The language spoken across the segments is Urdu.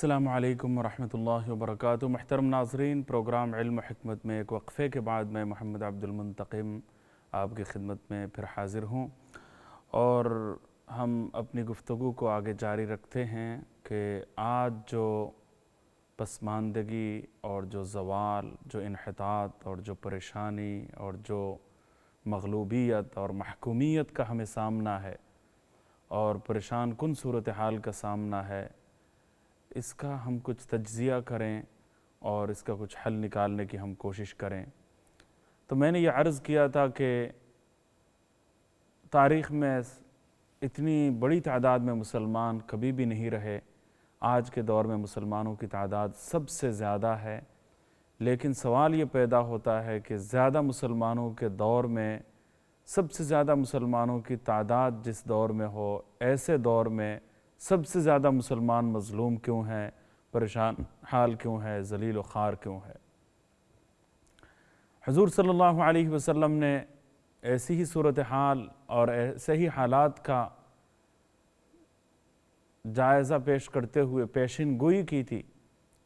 السلام علیکم ورحمۃ اللہ وبرکاتہ۔ محترم ناظرین، پروگرام علم و حکمت میں ایک وقفے کے بعد میں محمد عبد المنتقم آپ کی خدمت میں پھر حاضر ہوں، اور ہم اپنی گفتگو کو آگے جاری رکھتے ہیں کہ آج جو پسماندگی اور جو زوال، جو انحطاط اور جو پریشانی اور جو مغلوبیت اور محکومیت کا ہمیں سامنا ہے اور پریشان کن صورتحال کا سامنا ہے، اس کا ہم کچھ تجزیہ کریں اور اس کا کچھ حل نکالنے کی ہم کوشش کریں۔ تو میں نے یہ عرض کیا تھا کہ تاریخ میں اتنی بڑی تعداد میں مسلمان کبھی بھی نہیں رہے۔ آج کے دور میں مسلمانوں کی تعداد سب سے زیادہ ہے، لیکن سوال یہ پیدا ہوتا ہے کہ زیادہ مسلمانوں کے دور میں، سب سے زیادہ مسلمانوں کی تعداد جس دور میں ہو، ایسے دور میں سب سے زیادہ مسلمان مظلوم کیوں ہیں، پریشان حال کیوں ہے، ذلیل و خوار کیوں ہے؟ حضور صلی اللہ علیہ وسلم نے ایسی ہی صورتحال اور ایسے ہی حالات کا جائزہ پیش کرتے ہوئے پیشن گوئی کی تھی،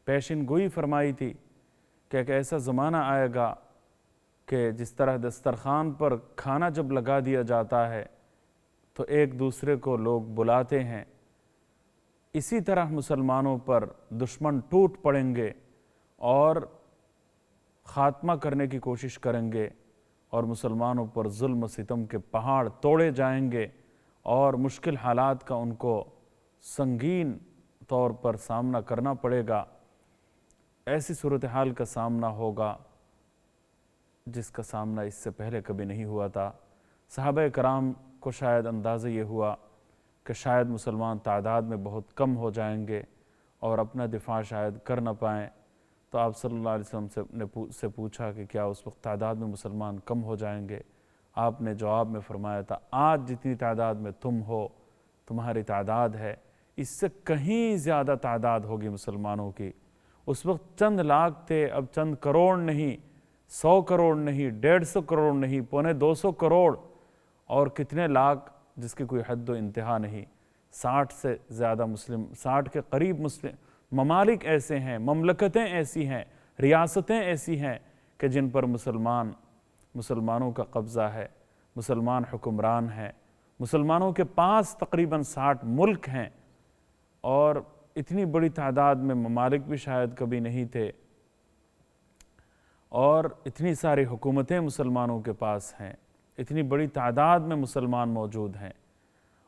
پیشن گوئی فرمائی تھی کہ ایک ایسا زمانہ آئے گا کہ جس طرح دسترخوان پر کھانا جب لگا دیا جاتا ہے تو ایک دوسرے کو لوگ بلاتے ہیں، اسی طرح مسلمانوں پر دشمن ٹوٹ پڑیں گے اور خاتمہ کرنے کی کوشش کریں گے، اور مسلمانوں پر ظلم و ستم کے پہاڑ توڑے جائیں گے اور مشکل حالات کا ان کو سنگین طور پر سامنا کرنا پڑے گا۔ ایسی صورتحال کا سامنا ہوگا جس کا سامنا اس سے پہلے کبھی نہیں ہوا تھا۔ صحابہ کرام کو شاید اندازہ یہ ہوا کہ شاید مسلمان تعداد میں بہت کم ہو جائیں گے اور اپنا دفاع شاید کر نہ پائیں، تو آپ صلی اللہ علیہ وسلم سے پوچھا کہ کیا اس وقت تعداد میں مسلمان کم ہو جائیں گے؟ آپ نے جواب میں فرمایا تھا، آج جتنی تعداد میں تم ہو، تمہاری تعداد ہے، اس سے کہیں زیادہ تعداد ہوگی مسلمانوں کی۔ اس وقت چند لاکھ تھے، اب چند کروڑ نہیں، 100 کروڑ نہیں، 150 کروڑ نہیں، 250 کروڑ، اور کتنے لاکھ جس کی کوئی حد و انتہا نہیں۔ 60 سے زیادہ مسلم، 60 کے قریب مسلم ممالک ایسے ہیں، مملکتیں ایسی ہیں، ریاستیں ایسی ہیں کہ جن پر مسلمانوں کا قبضہ ہے، مسلمان حکمران ہیں، مسلمانوں کے پاس تقریباً 60 ملک ہیں، اور اتنی بڑی تعداد میں ممالک بھی شاید کبھی نہیں تھے، اور اتنی ساری حکومتیں مسلمانوں کے پاس ہیں، اتنی بڑی تعداد میں مسلمان موجود ہیں۔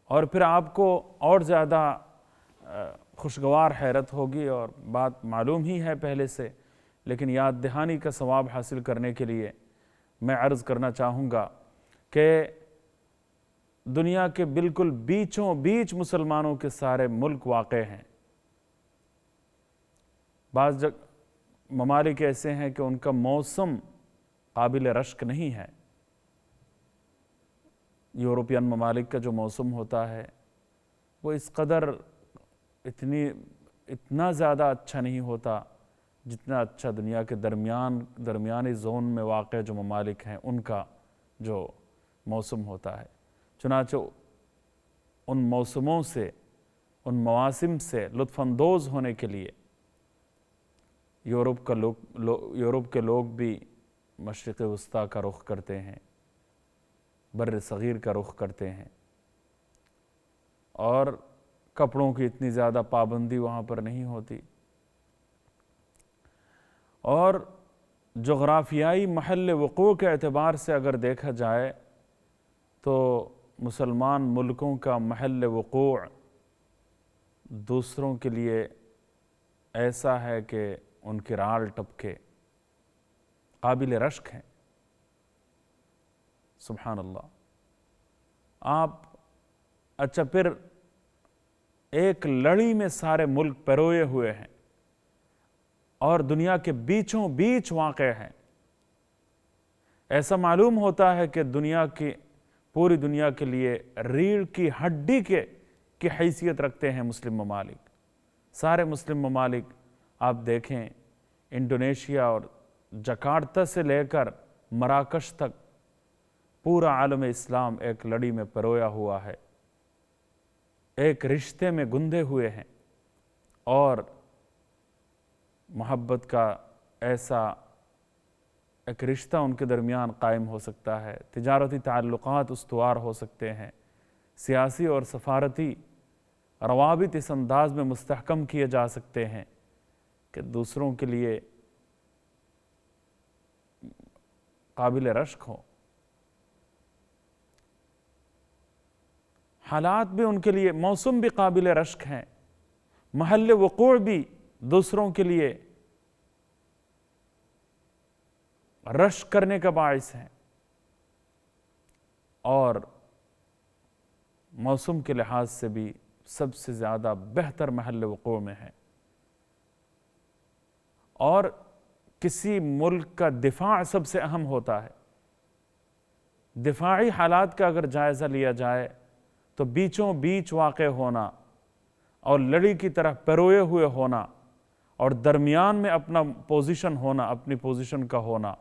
اور پھر آپ کو اور زیادہ خوشگوار حیرت ہوگی، اور بات معلوم ہی ہے پہلے سے، لیکن یاد دہانی کا ثواب حاصل کرنے کے لیے میں عرض کرنا چاہوں گا کہ دنیا کے بالکل بیچوں بیچ مسلمانوں کے سارے ملک واقع ہیں۔ بعض ممالک ایسے ہیں کہ ان کا موسم قابل رشک نہیں ہے۔ یورپین ممالک کا جو موسم ہوتا ہے وہ اس قدر اتنا زیادہ اچھا نہیں ہوتا جتنا اچھا دنیا کے درمیانی زون میں واقع جو ممالک ہیں ان کا جو موسم ہوتا ہے۔ چنانچہ ان موسموں سے، ان مواسم سے لطف اندوز ہونے کے لیے یورپ کے لوگ بھی مشرق وسطیٰ کا رخ کرتے ہیں، بر صغیر کا رخ کرتے ہیں، اور کپڑوں کی اتنی زیادہ پابندی وہاں پر نہیں ہوتی، اور جغرافیائی محل وقوع کے اعتبار سے اگر دیکھا جائے تو مسلمان ملکوں کا محل وقوع دوسروں کے لیے ایسا ہے کہ ان کے رال ٹپکے قابل رشک ہیں۔ سبحان اللہ۔ اچھا، پھر ایک لڑی میں سارے ملک پروئے ہوئے ہیں اور دنیا کے بیچوں بیچ واقع ہیں۔ ایسا معلوم ہوتا ہے کہ پوری دنیا کے لیے ریڑھ کی ہڈی کی حیثیت رکھتے ہیں مسلم ممالک۔ سارے مسلم ممالک آپ دیکھیں، انڈونیشیا اور جکارتہ سے لے کر مراکش تک پورا عالم اسلام ایک لڑی میں پرویا ہوا ہے، ایک رشتے میں گندے ہوئے ہیں، اور محبت کا ایسا ایک رشتہ ان کے درمیان قائم ہو سکتا ہے، تجارتی تعلقات استوار ہو سکتے ہیں، سیاسی اور سفارتی روابط اس انداز میں مستحکم کیے جا سکتے ہیں کہ دوسروں کے لیے قابل رشک ہو، حالات بھی ان کے لیے، موسم بھی قابل رشک ہیں، محل وقوع بھی دوسروں کے لیے رشک کرنے کا باعث ہیں، اور موسم کے لحاظ سے بھی سب سے زیادہ بہتر محل وقوع میں ہے۔ اور کسی ملک کا دفاع سب سے اہم ہوتا ہے۔ دفاعی حالات کا اگر جائزہ لیا جائے تو بیچوں بیچ واقع ہونا اور لڑی کی طرح پروئے ہوئے ہونا اور درمیان میں اپنا پوزیشن ہونا، اپنی پوزیشن کا ہونا،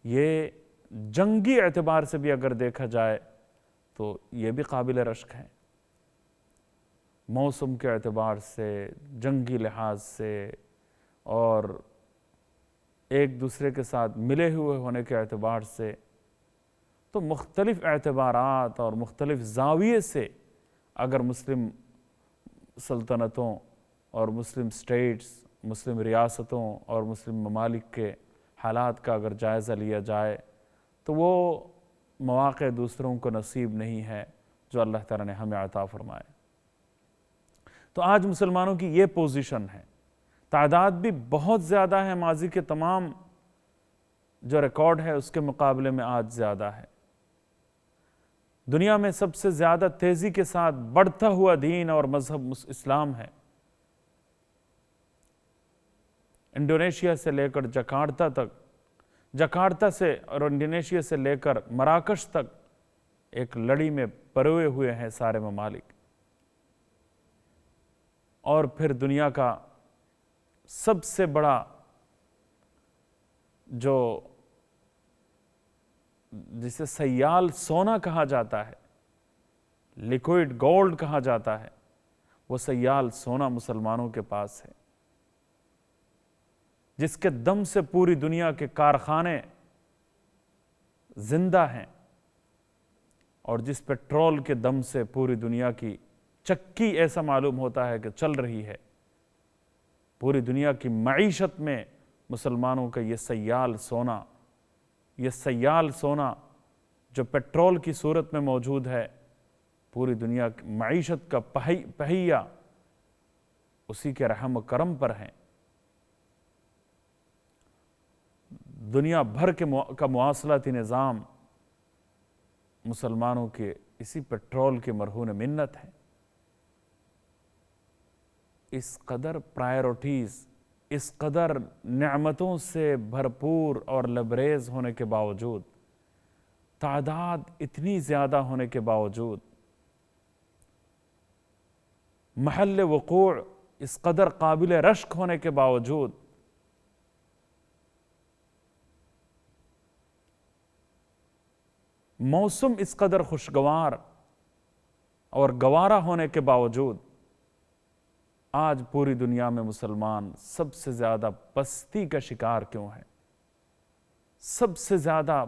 یہ جنگی اعتبار سے بھی اگر دیکھا جائے تو یہ بھی قابل رشک ہے۔ موسم کے اعتبار سے، جنگی لحاظ سے اور ایک دوسرے کے ساتھ ملے ہوئے ہونے کے اعتبار سے، تو مختلف اعتبارات اور مختلف زاویے سے اگر مسلم سلطنتوں اور مسلم سٹیٹس، مسلم ریاستوں اور مسلم ممالک کے حالات کا اگر جائزہ لیا جائے تو وہ مواقع دوسروں کو نصیب نہیں ہے جو اللہ تعالیٰ نے ہمیں عطا فرمائے۔ تو آج مسلمانوں کی یہ پوزیشن ہے، تعداد بھی بہت زیادہ ہے، ماضی کے تمام جو ریکارڈ ہے اس کے مقابلے میں آج زیادہ ہے۔ دنیا میں سب سے زیادہ تیزی کے ساتھ بڑھتا ہوا دین اور مذہب اسلام ہے۔ انڈونیشیا سے لے کر جکارتا تک، جکارتا سے اور انڈونیشیا سے لے کر مراکش تک ایک لڑی میں پروئے ہوئے ہیں سارے ممالک۔ اور پھر دنیا کا سب سے بڑا جو جسے سیال سونا کہا جاتا ہے، لیکوئڈ گولڈ کہا جاتا ہے، وہ سیال سونا مسلمانوں کے پاس ہے، جس کے دم سے پوری دنیا کے کارخانے زندہ ہیں، اور جس پیٹرول کے دم سے پوری دنیا کی چکی ایسا معلوم ہوتا ہے کہ چل رہی ہے۔ پوری دنیا کی معیشت میں مسلمانوں کا یہ سیال سونا جو پیٹرول کی صورت میں موجود ہے، پوری دنیا کی معیشت کا پہیہ اسی کے رحم و کرم پر ہیں۔ دنیا بھر کا مواصلاتی نظام مسلمانوں کے اسی پیٹرول کے مرہون منت ہے۔ اس قدر پرائرٹیز، اس قدر نعمتوں سے بھرپور اور لبریز ہونے کے باوجود، تعداد اتنی زیادہ ہونے کے باوجود، محل وقوع اس قدر قابل رشک ہونے کے باوجود، موسم اس قدر خوشگوار اور گوارا ہونے کے باوجود، آج پوری دنیا میں مسلمان سب سے زیادہ پستی کا شکار کیوں ہے؟ سب سے زیادہ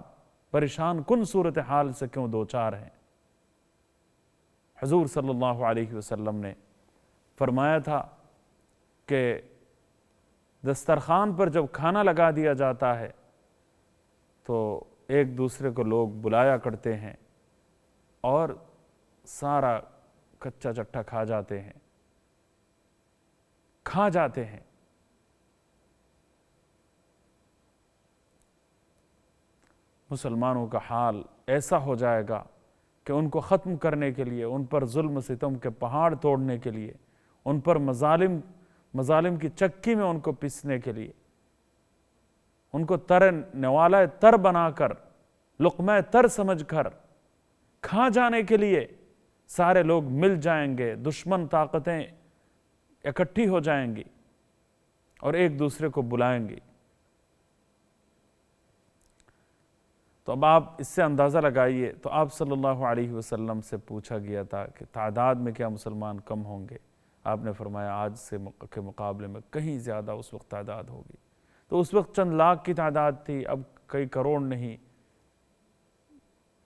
پریشان کن صورتحال سے کیوں دوچار ہیں؟ حضور صلی اللہ علیہ وسلم نے فرمایا تھا کہ دسترخوان پر جب کھانا لگا دیا جاتا ہے تو ایک دوسرے کو لوگ بلایا کرتے ہیں اور سارا کچا چٹھا کھا جاتے ہیں۔ مسلمانوں کا حال ایسا ہو جائے گا کہ ان کو ختم کرنے کے لیے، ان پر ظلم ستم کے پہاڑ توڑنے کے لیے، ان پر مظالم کی چکی میں ان کو پیسنے کے لیے، ان کو نوالہ تر بنا کر، لقمہ تر سمجھ کر کھا جانے کے لیے سارے لوگ مل جائیں گے، دشمن طاقتیں اکٹھی ہو جائیں گی اور ایک دوسرے کو بلائیں گی۔ تو اب آپ اس سے اندازہ لگائیے، تو آپ صلی اللہ علیہ وسلم سے پوچھا گیا تھا کہ تعداد میں کیا مسلمان کم ہوں گے؟ آپ نے فرمایا آج سے کے مقابلے میں کہیں زیادہ اس وقت تعداد ہوگی. تو اس وقت چند لاکھ کی تعداد تھی، اب کئی کروڑ نہیں،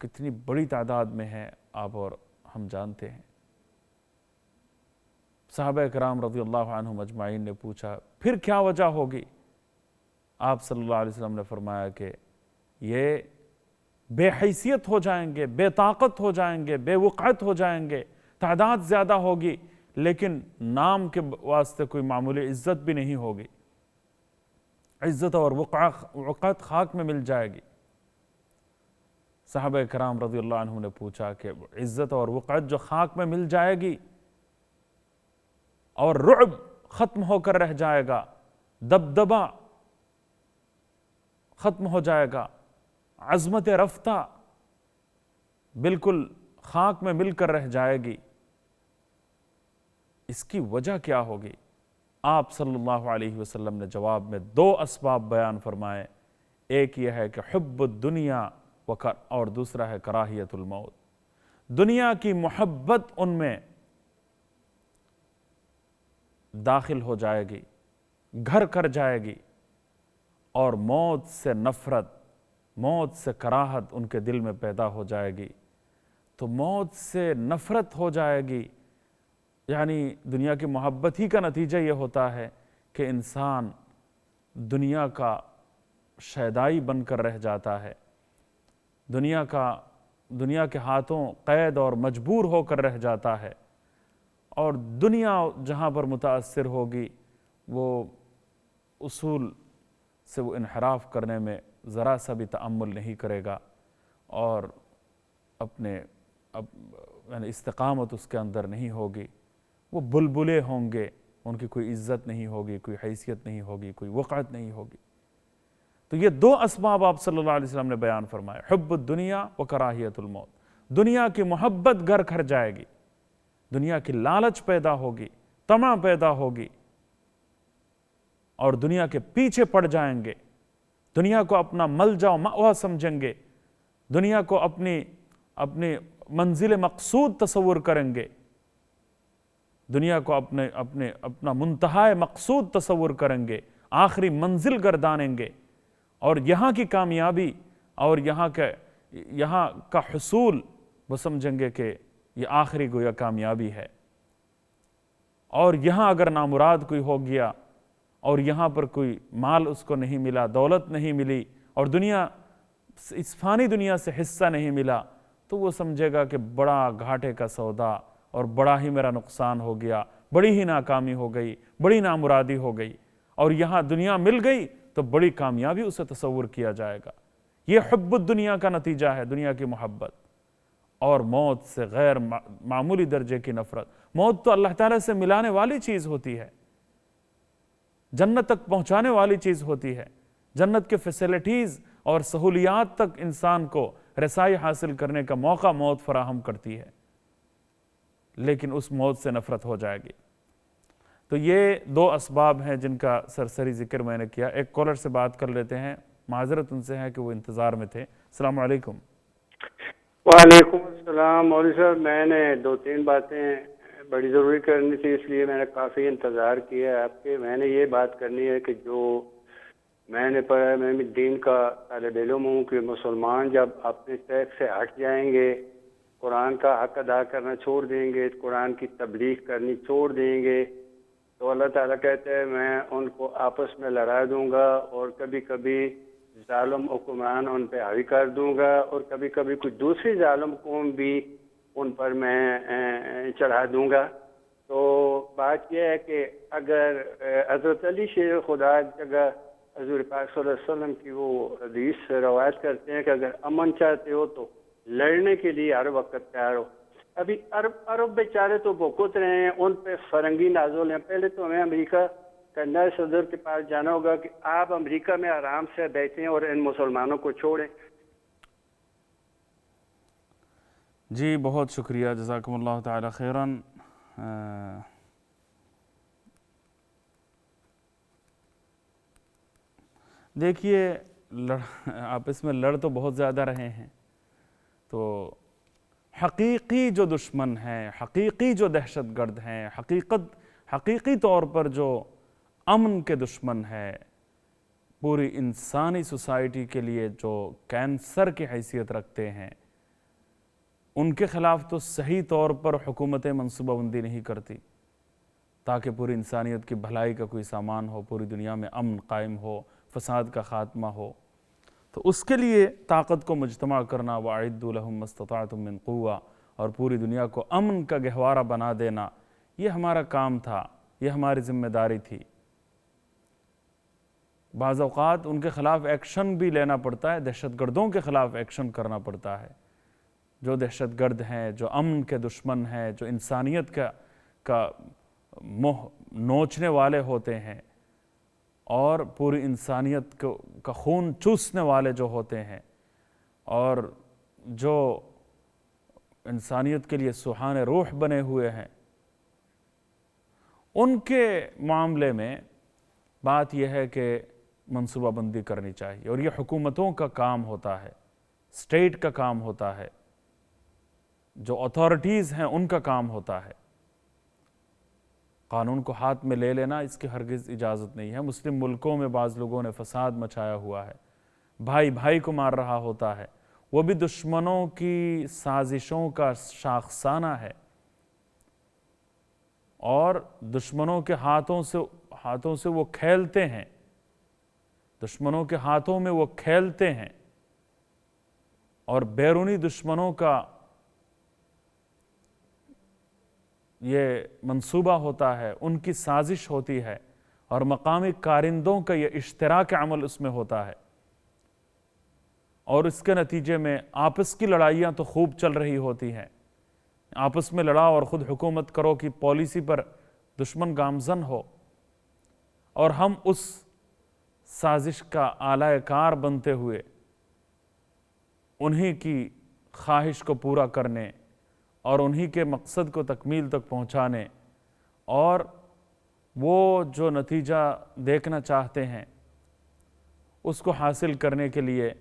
کتنی بڑی تعداد میں ہے آپ اور ہم جانتے ہیں. صحابہ کرام رضی اللہ عنہم اجمعین نے پوچھا پھر کیا وجہ ہوگی؟ آپ صلی اللہ علیہ وسلم نے فرمایا کہ یہ بے حیثیت ہو جائیں گے، بے طاقت ہو جائیں گے، بے وقعت ہو جائیں گے. تعداد زیادہ ہوگی لیکن نام کے واسطے کوئی معمولی عزت بھی نہیں ہوگی. عزت اور وقعت خاک میں مل جائے گی. صحابہ کرام رضی اللہ عنہ نے پوچھا کہ عزت اور وقعت جو خاک میں مل جائے گی اور رعب ختم ہو کر رہ جائے گا، دبدبہ ختم ہو جائے گا، عظمت رفتہ بالکل خاک میں مل کر رہ جائے گی، اس کی وجہ کیا ہوگی؟ آپ صلی اللہ علیہ وسلم نے جواب میں 2 اسباب بیان فرمائے. ایک یہ ہے کہ حب الدنیا اور دوسرا ہے کراہیت الموت. دنیا کی محبت ان میں داخل ہو جائے گی، گھر کر جائے گی، اور موت سے نفرت، موت سے کراہت ان کے دل میں پیدا ہو جائے گی. تو موت سے نفرت ہو جائے گی، یعنی دنیا کی محبت ہی کا نتیجہ یہ ہوتا ہے کہ انسان دنیا کا شیدائی بن کر رہ جاتا ہے، دنیا کے ہاتھوں قید اور مجبور ہو کر رہ جاتا ہے، اور دنیا جہاں پر متاثر ہوگی وہ اصول سے وہ انحراف کرنے میں ذرا سا بھی تأمل نہیں کرے گا، اور یعنی استقامت اس کے اندر نہیں ہوگی. وہ بلبلے ہوں گے، ان کی کوئی عزت نہیں ہوگی، کوئی حیثیت نہیں ہوگی، کوئی وقعت نہیں ہوگی. تو یہ 2 اسباب آپ صلی اللہ علیہ وسلم نے بیان فرمائے، حب الدنیا و کراہیت الموت. دنیا کی محبت گھر کر جائے گی، دنیا کی لالچ پیدا ہوگی، طمع پیدا ہوگی، اور دنیا کے پیچھے پڑ جائیں گے، دنیا کو اپنا ملجا و مأویٰ سمجھیں گے، دنیا کو اپنی منزل مقصود تصور کریں گے، دنیا کو اپنا منتہا مقصود تصور کریں گے، آخری منزل گردانیں گے، اور یہاں کی کامیابی اور یہاں کا حصول وہ سمجھیں گے کہ یہ آخری گویا کامیابی ہے. اور یہاں اگر نامراد کوئی ہو گیا اور یہاں پر کوئی مال اس کو نہیں ملا، دولت نہیں ملی، اور اس فانی دنیا سے حصہ نہیں ملا، تو وہ سمجھے گا کہ بڑا گھاٹے کا سودا اور بڑا ہی میرا نقصان ہو گیا، بڑی ہی ناکامی ہو گئی، بڑی نامرادی ہو گئی. اور یہاں دنیا مل گئی تو بڑی کامیابی اسے تصور کیا جائے گا. یہ حب الدنیا کا نتیجہ ہے، دنیا کی محبت اور موت سے غیر معمولی درجے کی نفرت. موت تو اللہ تعالیٰ سے ملانے والی چیز ہوتی ہے، جنت تک پہنچانے والی چیز ہوتی ہے، جنت کے فیسلٹیز اور سہولیات تک انسان کو رسائی حاصل کرنے کا موقع موت فراہم کرتی ہے، لیکن اس موت سے نفرت ہو جائے گی. تو یہ 2 اسباب ہیں جن کا سرسری ذکر میں نے کیا. ایک کالر سے بات کر لیتے ہیں، معذرت ان سے ہے کہ وہ انتظار میں تھے. السلام علیکم. وعلیکم السلام. مولوی صاحب، میں نے 2-3 باتیں بڑی ضروری کرنی تھی، اس لیے میں نے کافی انتظار کیا آپ کے. میں نے یہ بات کرنی ہے کہ جو میں نے پڑھا ہے، میں بھی دین کا طالب علم ہوں، کہ مسلمان جب اپنے ٹیک سے ہٹ جائیں گے، قرآن کا حق ادا کرنا چھوڑ دیں گے، قرآن کی تبلیغ کرنی چھوڑ دیں گے، تو اللہ تعالیٰ کہتے ہیں میں ان کو آپس میں لڑا دوں گا، اور کبھی کبھی ظالم حکمران ان پہ حاوی کر دوں گا، اور کبھی کبھی کوئی دوسری ظالم قوم بھی ان پر میں چڑھا دوں گا. تو بات یہ ہے کہ اگر حضرت علی شیر خدا جگہ حضور پاک صلی اللہ علیہ وسلم کی وہ حدیث روایت کرتے ہیں کہ اگر امن چاہتے ہو تو لڑنے کے لیے ہر وقت تیار ہو. ابھی عرب بیچارے تو بھوکت رہے ہیں، ان پہ فرنگی نازل ہیں. پہلے تو ہمیں امریکہ کا نئے صدر کے پاس جانا ہوگا کہ آپ امریکہ میں آرام سے بیٹھیں اور ان مسلمانوں کو چھوڑیں. جی بہت شکریہ، جزاکم اللہ تعالی خیراً. دیکھیے، آپس میں لڑ تو بہت زیادہ رہے ہیں، تو حقیقی جو دشمن ہیں، حقیقی جو دہشت گرد ہیں، حقیقی طور پر جو امن کے دشمن ہے، پوری انسانی سوسائٹی کے لیے جو کینسر کی حیثیت رکھتے ہیں، ان کے خلاف تو صحیح طور پر حکومتیں منصوبہ بندی نہیں کرتی تاکہ پوری انسانیت کی بھلائی کا کوئی سامان ہو، پوری دنیا میں امن قائم ہو، فساد کا خاتمہ ہو۔ تو اس کے لیے طاقت کو مجتمع کرنا، وَأَعِدُّوا لَهُم مَّا اسْتَطَعْتُم مِّن قُوَّةٍ، اور پوری دنیا کو امن کا گہوارہ بنا دینا، یہ ہمارا کام تھا، یہ ہماری ذمہ داری تھی۔ بعض اوقات ان کے خلاف ایکشن بھی لینا پڑتا ہے، دہشت گردوں کے خلاف ایکشن کرنا پڑتا ہے، جو دہشت گرد ہیں، جو امن کے دشمن ہیں، جو انسانیت کا منہ نوچنے والے ہوتے ہیں اور پوری انسانیت کا خون چوسنے والے جو ہوتے ہیں، اور جو انسانیت کے لیے سوہانے روح بنے ہوئے ہیں، ان کے معاملے میں بات یہ ہے کہ منصوبہ بندی کرنی چاہیے، اور یہ حکومتوں کا کام ہوتا ہے، اسٹیٹ کا کام ہوتا ہے، جو اتھارٹیز ہیں ان کا کام ہوتا ہے۔ قانون کو ہاتھ میں لے لینا اس کی ہرگز اجازت نہیں ہے۔ مسلم ملکوں میں بعض لوگوں نے فساد مچایا ہوا ہے، بھائی بھائی کو مار رہا ہوتا ہے، وہ بھی دشمنوں کی سازشوں کا شاخسانہ ہے، اور دشمنوں کے ہاتھوں سے وہ کھیلتے ہیں، دشمنوں کے ہاتھوں میں وہ کھیلتے ہیں، اور بیرونی دشمنوں کا یہ منصوبہ ہوتا ہے، ان کی سازش ہوتی ہے، اور مقامی کارندوں کا یہ اشتراک عمل اس میں ہوتا ہے، اور اس کے نتیجے میں آپس کی لڑائیاں تو خوب چل رہی ہوتی ہیں، آپس میں لڑاؤ اور خود حکومت کرو کی پالیسی پر دشمن گامزن ہو، اور ہم اس سازش کا آلہ کار بنتے ہوئے انہی کی خواہش کو پورا کرنے اور انہی کے مقصد کو تکمیل تک پہنچانے، اور وہ جو نتیجہ دیکھنا چاہتے ہیں اس کو حاصل کرنے کے لیے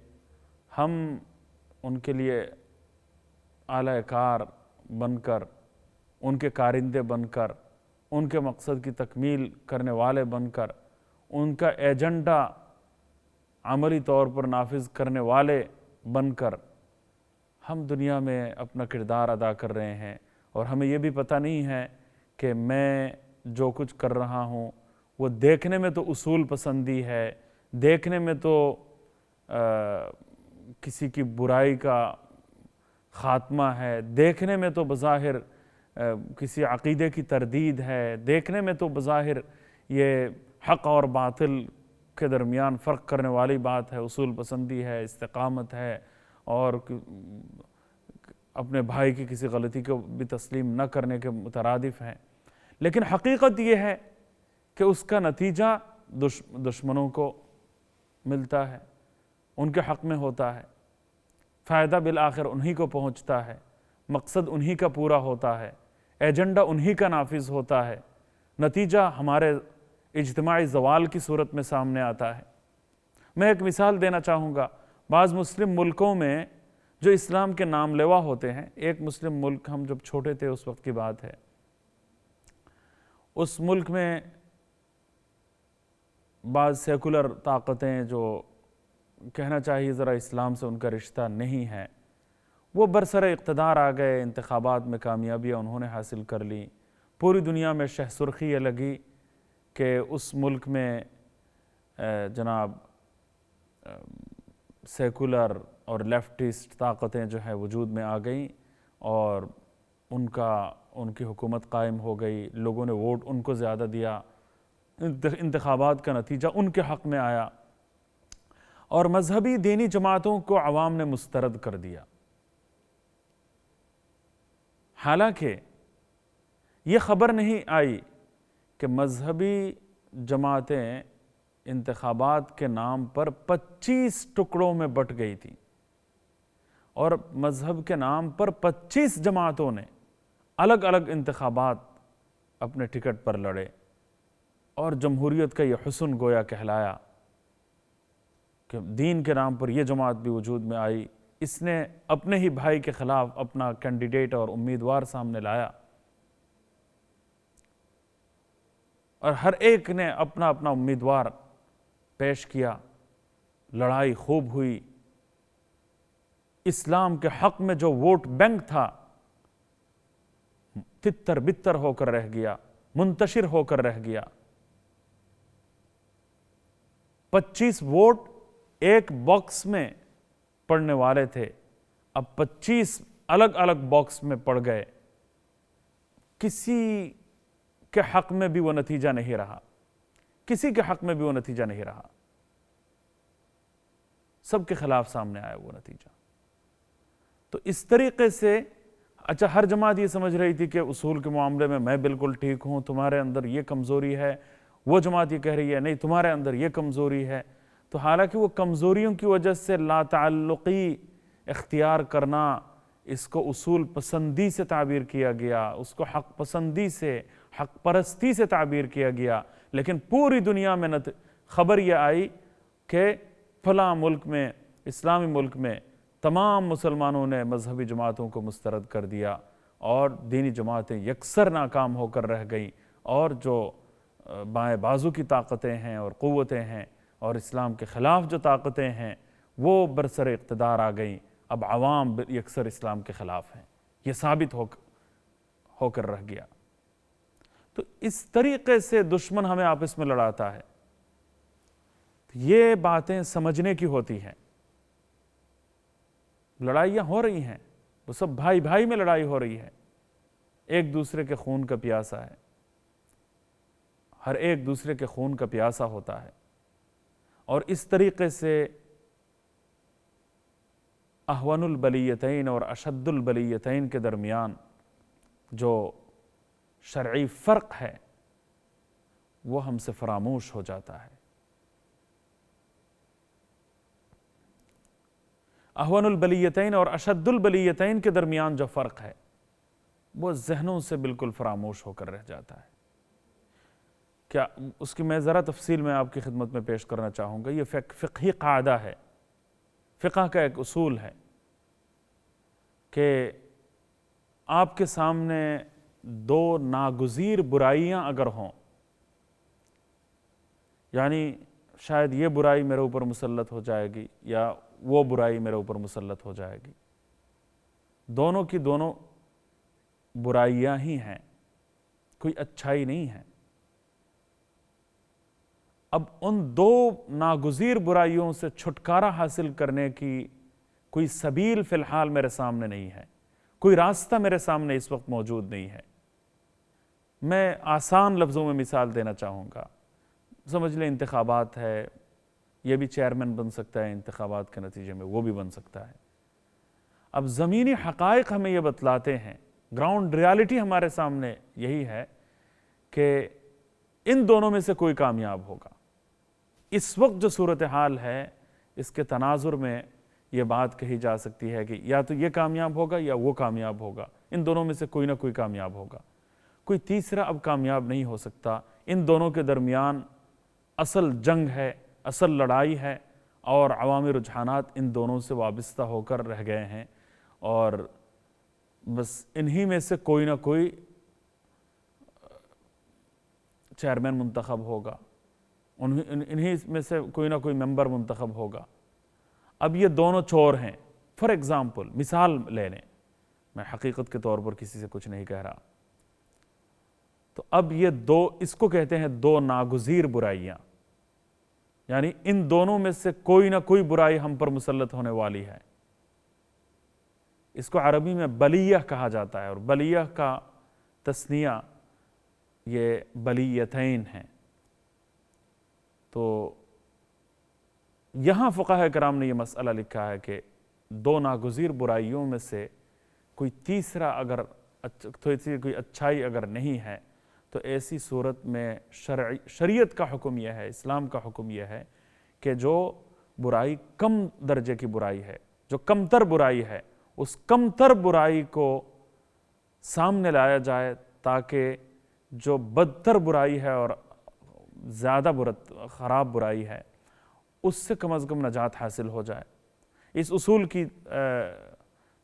ہم ان کے لیے آلہ کار بن کر، ان کے کارندے بن کر، ان کے مقصد کی تکمیل کرنے والے بن کر، ان کا ایجنڈا عملی طور پر نافذ کرنے والے بن کر ہم دنیا میں اپنا کردار ادا کر رہے ہیں، اور ہمیں یہ بھی پتہ نہیں ہے کہ میں جو کچھ کر رہا ہوں وہ دیکھنے میں تو اصول پسندی ہے، دیکھنے میں تو کسی کی برائی کا خاتمہ ہے، دیکھنے میں تو بظاہر کسی عقیدے کی تردید ہے، دیکھنے میں تو بظاہر یہ حق اور باطل کے درمیان فرق کرنے والی بات ہے، اصول پسندی ہے، استقامت ہے، اور اپنے بھائی کی کسی غلطی کو بھی تسلیم نہ کرنے کے مترادف ہیں، لیکن حقیقت یہ ہے کہ اس کا نتیجہ دشمنوں کو ملتا ہے، ان کے حق میں ہوتا ہے، فائدہ بالآخر انہی کو پہنچتا ہے، مقصد انہی کا پورا ہوتا ہے، ایجنڈا انہی کا نافذ ہوتا ہے، نتیجہ ہمارے اجتماعی زوال کی صورت میں سامنے آتا ہے۔ میں ایک مثال دینا چاہوں گا، بعض مسلم ملکوں میں جو اسلام کے نام لیوا ہوتے ہیں، ایک مسلم ملک ہم جب چھوٹے تھے اس وقت کی بات ہے، اس ملک میں بعض سیکولر طاقتیں جو کہنا چاہیے ذرا اسلام سے ان کا رشتہ نہیں ہے، وہ برسر اقتدار آ گئے، انتخابات میں کامیابیاں انہوں نے حاصل کر لی، پوری دنیا میں شہ سرخی یہ لگی کہ اس ملک میں جناب سیکولر اور لیفٹسٹ طاقتیں جو ہیں وجود میں آ گئیں، اور ان کی حکومت قائم ہو گئی، لوگوں نے ووٹ ان کو زیادہ دیا، انتخابات کا نتیجہ ان کے حق میں آیا، اور مذہبی دینی جماعتوں کو عوام نے مسترد کر دیا۔ حالانکہ یہ خبر نہیں آئی کہ مذہبی جماعتیں انتخابات کے نام پر 25 ٹکڑوں میں بٹ گئی تھی، اور مذہب کے نام پر 25 جماعتوں نے الگ الگ انتخابات اپنے ٹکٹ پر لڑے، اور جمہوریت کا یہ حسن گویا کہلایا کہ دین کے نام پر یہ جماعت بھی وجود میں آئی، اس نے اپنے ہی بھائی کے خلاف اپنا کینڈیڈیٹ اور امیدوار سامنے لایا۔ اور ہر ایک نے اپنا اپنا امیدوار پیش کیا، لڑائی خوب ہوئی، اسلام کے حق میں جو ووٹ بینک تھا تتر بتر ہو کر رہ گیا، منتشر ہو کر رہ گیا۔ 25 ووٹ ایک باکس میں پڑنے والے تھے، اب 25 الگ الگ باکس میں پڑ گئے۔ کسی کے حق میں بھی وہ نتیجہ نہیں رہا، کسی کے حق میں بھی وہ نتیجہ نہیں رہا، سب کے خلاف سامنے آیا وہ نتیجہ۔ تو اس طریقے سے اچھا ہر جماعت یہ سمجھ رہی تھی کہ اصول کے معاملے میں میں بالکل ٹھیک ہوں، تمہارے اندر یہ کمزوری ہے، وہ جماعت یہ کہہ رہی ہے نہیں تمہارے اندر یہ کمزوری ہے۔ تو حالانکہ وہ کمزوریوں کی وجہ سے لا تعلقی اختیار کرنا، اس کو اصول پسندی سے تعبیر کیا گیا، اس کو حق پسندی سے، حق پرستی سے تعبیر کیا گیا، لیکن پوری دنیا میں خبر یہ آئی کہ فلاں ملک میں، اسلامی ملک میں تمام مسلمانوں نے مذہبی جماعتوں کو مسترد کر دیا اور دینی جماعتیں یکسر ناکام ہو کر رہ گئیں، اور جو بائیں بازو کی طاقتیں ہیں اور قوتیں ہیں اور اسلام کے خلاف جو طاقتیں ہیں وہ برسر اقتدار آ گئیں۔ اب عوام یکسر اسلام کے خلاف ہیں، یہ ثابت ہو کر رہ گیا۔ تو اس طریقے سے دشمن ہمیں آپس میں لڑاتا ہے۔ یہ باتیں سمجھنے کی ہوتی ہیں۔ لڑائیاں ہو رہی ہیں، وہ سب بھائی بھائی میں لڑائی ہو رہی ہے، ایک دوسرے کے خون کا پیاسا ہے، ہر ایک دوسرے کے خون کا پیاسا ہوتا ہے۔ اور اس طریقے سے اہون البلیتین اور اشد البلیتین کے درمیان جو شرعی فرق ہے وہ ہم سے فراموش ہو جاتا ہے۔ اہون البلیتین اور اشد البلیتین کے درمیان جو فرق ہے وہ ذہنوں سے بالکل فراموش ہو کر رہ جاتا ہے۔ کیا اس کی میں ذرا تفصیل میں آپ کی خدمت میں پیش کرنا چاہوں گا۔ یہ فقہی قاعدہ ہے، فقہ کا ایک اصول ہے کہ آپ کے سامنے دو ناگزیر برائیاں اگر ہوں، یعنی شاید یہ برائی میرے اوپر مسلط ہو جائے گی یا وہ برائی میرے اوپر مسلط ہو جائے گی، دونوں کی دونوں برائیاں ہی ہیں، کوئی اچھائی نہیں ہے۔ اب ان دو ناگزیر برائیوں سے چھٹکارا حاصل کرنے کی کوئی سبیل فی الحال میرے سامنے نہیں ہے، کوئی راستہ میرے سامنے اس وقت موجود نہیں ہے۔ میں آسان لفظوں میں مثال دینا چاہوں گا، سمجھ لیں انتخابات ہے، یہ بھی چیئرمین بن سکتا ہے انتخابات کے نتیجے میں، وہ بھی بن سکتا ہے۔ اب زمینی حقائق ہمیں یہ بتلاتے ہیں، گراؤنڈ ریالٹی ہمارے سامنے یہی ہے کہ ان دونوں میں سے کوئی کامیاب ہوگا۔ اس وقت جو صورتحال ہے اس کے تناظر میں یہ بات کہی جا سکتی ہے کہ یا تو یہ کامیاب ہوگا یا وہ کامیاب ہوگا، ان دونوں میں سے کوئی نہ کوئی کامیاب ہوگا، کوئی تیسرا اب کامیاب نہیں ہو سکتا۔ ان دونوں کے درمیان اصل جنگ ہے، اصل لڑائی ہے، اور عوامی رجحانات ان دونوں سے وابستہ ہو کر رہ گئے ہیں، اور بس انہی میں سے کوئی نہ کوئی چیئرمین منتخب ہوگا، انہی میں سے کوئی نہ کوئی ممبر منتخب ہوگا۔ اب یہ دونوں چور ہیں، فار ایگزامپل مثال لے لیں، میں حقیقت کے طور پر کسی سے کچھ نہیں کہہ رہا۔ تو اب یہ دو، اس کو کہتے ہیں دو ناگزیر برائیاں، یعنی ان دونوں میں سے کوئی نہ کوئی برائی ہم پر مسلط ہونے والی ہے۔ اس کو عربی میں بلیہ کہا جاتا ہے، اور بلیہ کا تثنیہ یہ بلیتین ہیں۔ تو یہاں فقہاء کرام نے یہ مسئلہ لکھا ہے کہ دو ناگزیر برائیوں میں سے کوئی تیسرا اگر کوئی اچھائی اگر نہیں ہے تو ایسی صورت میں شریعت کا حکم یہ ہے، اسلام کا حکم یہ ہے کہ جو برائی کم درجے کی برائی ہے، جو کمتر برائی ہے، اس کمتر برائی کو سامنے لایا جائے تاکہ جو بدتر برائی ہے اور زیادہ خراب برائی ہے اس سے کم از کم نجات حاصل ہو جائے۔ اس اصول کی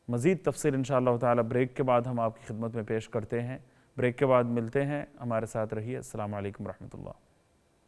مزید تفصیل انشاءاللہ تعالی بریک کے بعد ہم آپ کی خدمت میں پیش کرتے ہیں۔ بریک کے بعد ملتے ہیں، ہمارے ساتھ رہیے۔ السلام علیکم ورحمۃ اللہ۔